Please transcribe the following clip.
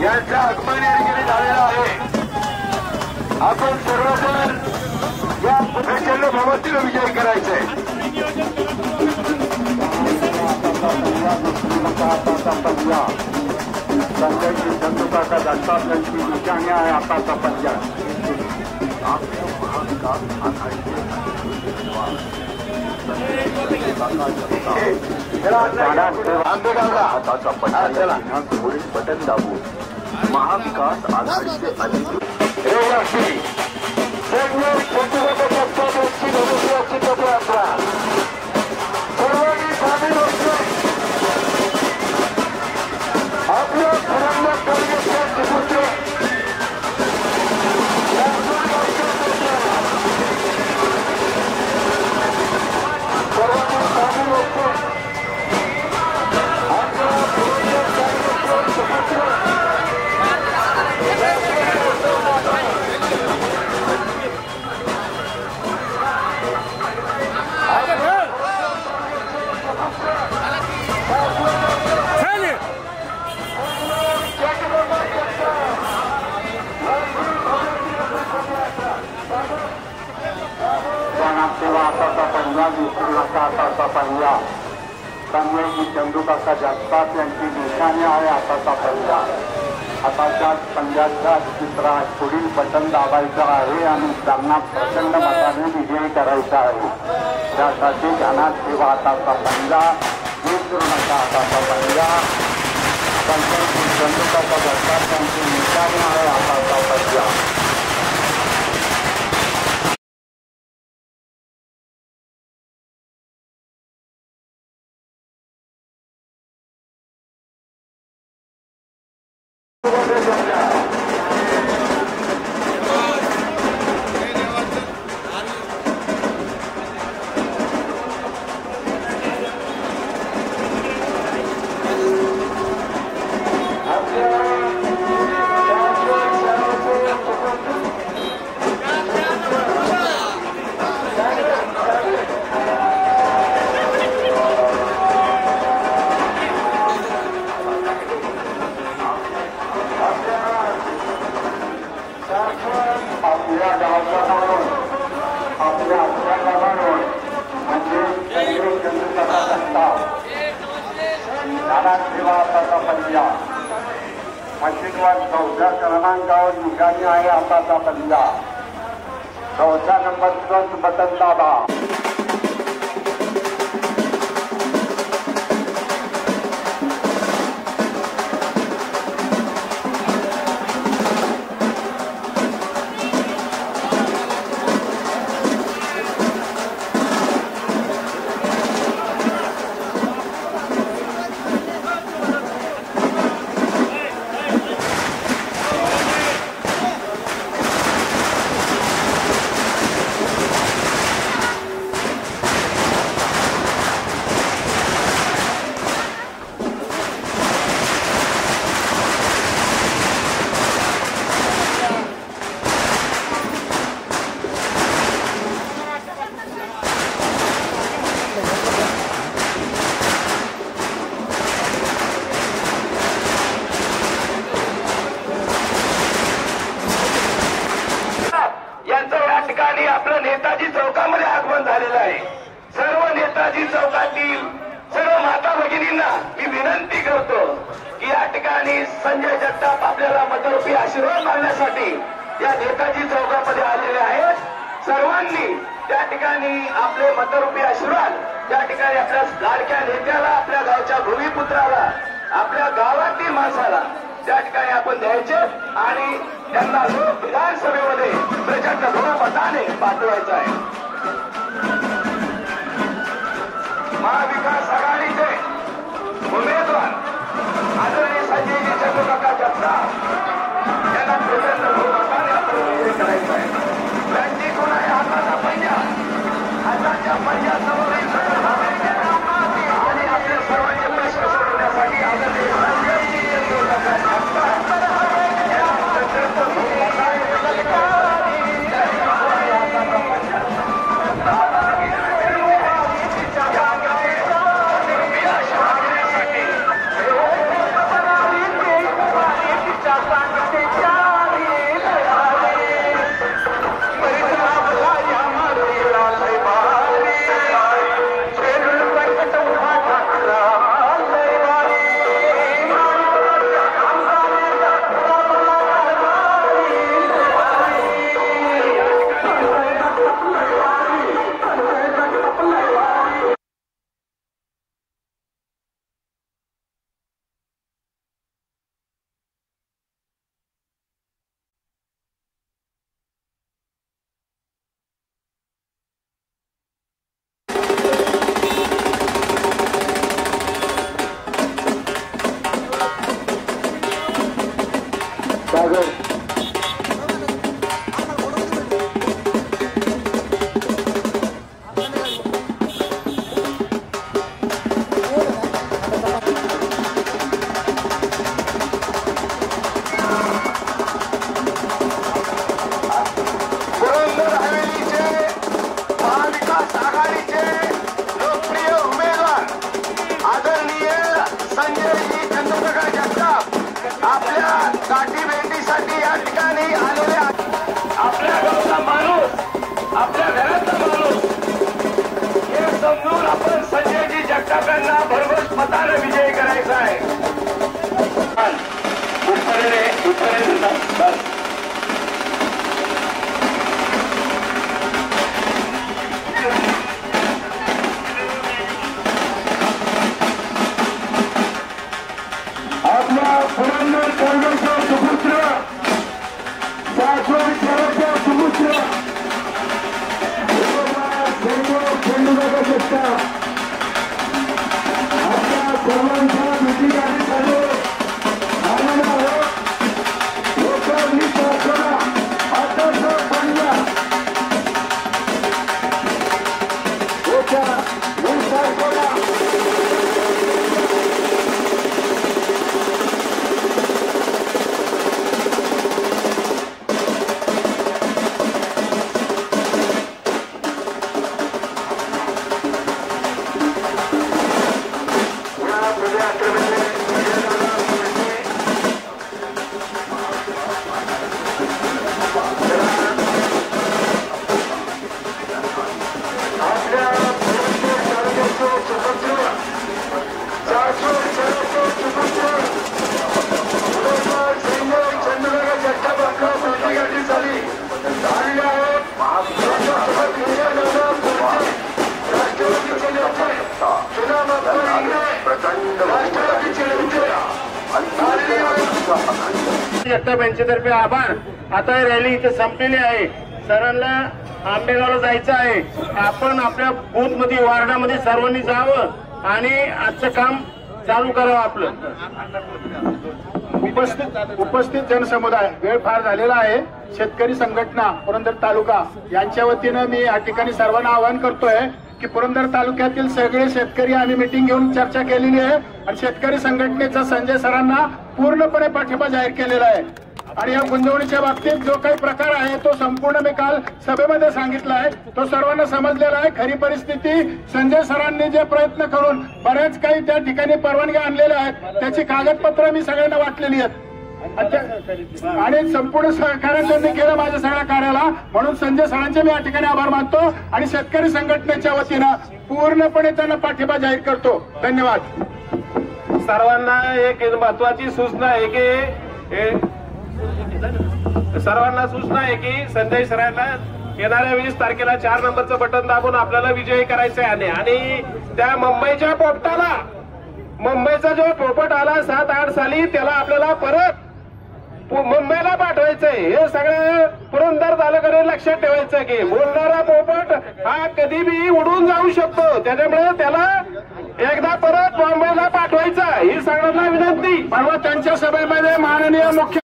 यांचा आगमन या ठिकाणी झालेला आहे। आपण सर्वजण या प्रचंड भ्रमतील विजय करायचे। संजय जी चंदुका का दस्ता की निशानियां है आता का पंजा बटन दाबून महाविकास आघाडीचे संजय जी चंदुका का जगताप यांची निशाणी आहे आताचा पंजा। आताच्या पंजाचा चित्र पुढील बटन दाबायचं आहे आणि त्यांना प्रचंड मताने विजयी करायचा आहे। त्यासाठी ध्यानात ठेवा आताचा पंजा, विसरू नका आताचा पंजा। संजय जी चंदुका का जगताप यांची निशाणी आहे आताचा पंजा। मशीनवर 14 क्रमांकावर निशाणी आहे आताचा पंजा। 14 नंबरचं बटन दाबा। आपलं नेताजी चौकामध्ये आगमन झालेलं आहे। सर्व नेताजी चौकातील सर्व माता भगिनींना मी विनंती करतो की या ठिकाणी संजय जगताप आपल्याला मतरूपी आशीर्वाद मागण्यासाठी या नेताजी चौकामध्ये आलेले आहेत। सर्वांनी त्या ठिकाणी आपले मतरूपी आशीर्वाद त्या ठिकाणी आपल्या लाडक्या नेत्याला, आपल्या गावच्या भूमिपुत्राला, आपल्या गावातील माणसाला त्या ठिकाणी आपण द्यायचे आणि त्यांना लोक विधानसभेमध्ये प्रचंड बहुमताने पाठवायचं आहे। महाविकास आघाडीचे उमेदवार आदरणीय संजयजी चंदुका जगताप यांना प्रचंड बहुमताने आपण विजयी करायचं आहे। त्यांची कोण आहे हाताचा पंजा, हाताच्या पंजासमोरील आणि आपल्या सर्वांचे प्रश्न सोडवण्यासाठी आदरणीय संजयजी चंदुका जगताप सागर गाठी भेटीसाठी या ठिकाणी आलेले आपल्या गावचा माणूस आपल्या घरातला माणूस हे समजून आपण संजयजी जगताप यांना भरघोस मताने विजयी करायचा आहे. आपला पुरंदर काँग्रेसचा सुपुत्र शाश्वत शहराचा सुपुत्र चंद्रबाबा जगताप आपल्या सर्वांच्या भेटीगाठी झाले आनंद आहे. लोकांनी शासना आदर्श बनला जगताप यांच्यातर्फे आभार. आता रॅली इथे संपलेली आहे. सरांना आंबेगावला जायचं आहे. आपण आपल्या बूथ मध्ये वार्डामध्ये सर्वांनी जावं आणि आजचं काम चालू करावं. आपलं उपस्थित जनसमुदाय वेळ फार झालेला आहे. शेतकरी संघटना पुरंदर तालुका यांच्या वतीनं मी या ठिकाणी सर्वांना आवाहन करतोय की पुरंदर तालुक्यातील सगळे शेतकरी आम्ही मिटिंग घेऊन चर्चा केलेली आहे आणि शेतकरी संघटनेचा संजय सरांना पूर्णपणे पाठिंबा जाहीर केलेला आहे. आणि या गुंतवणुकीच्या बाबतीत जो काही प्रकार आहे तो संपूर्ण मी काल सभेमध्ये सांगितला आहे. तो सर्वांना समजलेला आहे. खरी परिस्थिती संजय सरांनी जे प्रयत्न करून बऱ्याच काही त्या ठिकाणी परवानग्या आणलेल्या आहेत त्याची कागदपत्र मी सगळ्यांना वाटलेली आहेत आणि संपूर्ण सहकार्य त्यांनी केलं माझ्या सगळ्या कार्याला. म्हणून संजय सरांचे मी या ठिकाणी आभार मानतो आणि शेतकरी संघटनेच्या वतीनं पूर्णपणे त्यांना पाठिंबा जाहीर करतो. धन्यवाद. सर्वांना एक महत्वाची सूचना आहे की संजय सरांना येणाऱ्या 20 तारखेला 4 नंबरचं बटन दाबून आपल्याला विजयी करायचं आहे आणि त्या मुंबईचा जो पोपट आला 7-8 साली त्याला आपल्याला परत मुंबईला पाठवायचंय. हे सगळं पुरंदर तालुक्याने लक्षात ठेवायचं की बोलणारा पोपट हा कधी बी उडून जाऊ शकतो. त्याच्यामुळे त्याला एकदा परत मुंबईला पाठवायचं ही सगळ्यांना विनंती. परवा त्यांच्या सभेमध्ये माननीय मुख्य